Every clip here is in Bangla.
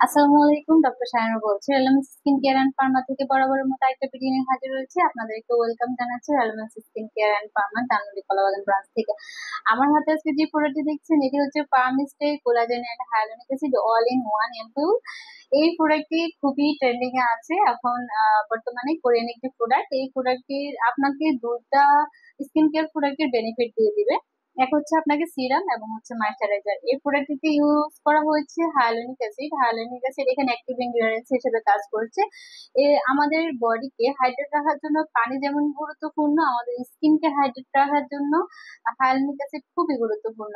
আসসালামু আলাইকুম, ডক্টর সায়না বলছি। রেলমেন্স স্কিন কেয়ার অ্যান্ড ফার্মা থেকে বরাবরের মতো একটা ভিডিও নিয়ে হাজির হয়েছে। আপনাদেরকে ওয়েলকাম জানাচ্ছি রেলমেন্স skin care and pharma Dhanmondi Kalabagan branch থেকে। আমার হাতে আজকে যে প্রোডাক্টটি দেখছেন এটি হচ্ছে পার্মিস্টে collagen and hyaluronic acid all in one ampoule. এই প্রোডাক্টটি খুবই ট্রেন্ডিং এ আছে এখন। বর্তমানে কোরিয়ান একটি প্রোডাক্ট। এই প্রোডাক্টটির আপনাকে দুইটা স্কিন কেয়ার প্রোডাক্টের বেনিফিট দিয়ে দিবে। এক হচ্ছে আপনাকে সিরাম এবং হচ্ছে ময়শ্চারাইজার। এই প্রোডাক্টটিতে ইউজ করা হয়েছে হায়ালুরোনিক অ্যাসিড। হায়ালুরোনিক অ্যাসিড এখানে অ্যাক্টিভ ইনগ্রেডিয়েন্টস হিসেবে কাজ করছে। আমাদের বডিকে হাইড্রেট রাখার জন্য পানি যেমন গুরুত্বপূর্ণ, আমাদের স্কিনকে হাইড্রেট রাখার জন্য হায়ালুরোনিক অ্যাসিড খুবই গুরুত্বপূর্ণ।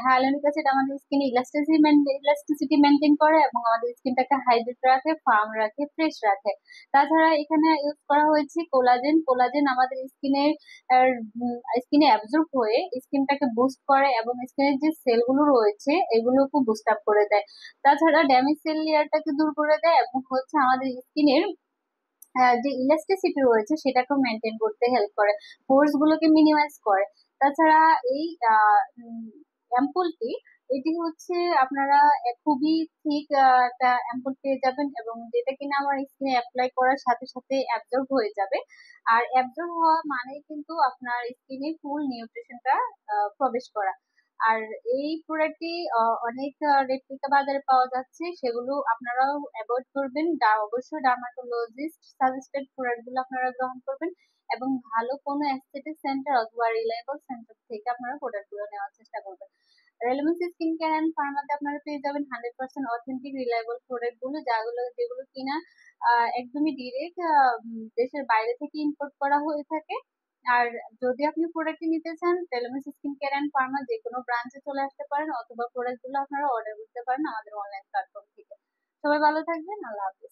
হায়ালুরোনিক অ্যাসিড আমাদের স্কিনে ইলাস্টিসিটি মেনটেন করে এবং আমাদের স্কিনটাকে হাইড্রেট রাখে, ফার্ম রাখে, ফ্রেশ রাখে। তাছাড়া এখানে ইউজ করা হয়েছে কোলাজেন। কোলাজেন আমাদের স্কিনে অ্যাবজর্ব হয়ে স্কিনটাকে বুস্ট করে এবং স্কিনের যে সেলগুলো রয়েছে এগুলোকে বুস্ট আপ করে দেয়। তাছাড়া ড্যামেজ সেল লেয়ারটাকে দূর করে দেয় এবং হচ্ছে আমাদের স্কিনের যে ইলাস্টিসিটি রয়েছে সেটাকেও মেনটেন করতে হেল্প করে, পোর্স গুলোকে মিনিমাইজ করে। তাছাড়া এই অ্যাম্পুলটি, এটি হচ্ছে আপনারা খুবই থিক একটা অ্যাম্পুল পেয়ে যাবেন এবং যেটা কিনা আমার স্কিনে অ্যাপ্লাই করার সাথে সাথে অ্যাবজর্ব হয়ে যাবে। আর অ্যাবজর্ব হওয়া মানে কিন্তু আপনার স্কিনে ফুল নিউট্রিশনটা প্রবেশ করা। আর এই প্রোডাক্টটি অনেক রেপ্লিকা বাজারে পাওয়া যাচ্ছে, সেগুলো আপনারাও অ্যাভয়েড করবেন। অবশ্যই ডার্মাটোলজিস্ট সাজেস্টেড প্রোডাক্ট গুলো আপনারা গ্রহণ করবেন এবং ভালো কোনো অ্যাস্থেটিক সেন্টার অথবা রিলায়েবল সেন্টার থেকে আপনারা প্রোডাক্ট গুলো নেওয়ার চেষ্টা করবেন। রেলেভেন্স স্কিন কেয়ার অ্যান্ড ফার্মাতে আপনারা পেয়ে যাবেন 100% অথেন্টিক রিলায়েবল প্রোডাক্ট গুলো, যেগুলো কিনা একদমই ডিরেক্ট দেশের বাইরে থেকে ইম্পোর্ট করা হয়ে থাকে। আর যদি আপনি প্রোডাক্ট নিতে চান, টেলোমেস স্কিন কেয়ার অ্যান্ড ফার্মা যে কোনো ব্রাঞ্চে চলে আসতে পারেন অথবা প্রোডাক্ট গুলো আপনারা অর্ডার করতে পারেন আমাদের অনলাইন প্ল্যাটফর্ম থেকে। সবাই ভালো থাকবেন, আল্লাহ হাফেজ।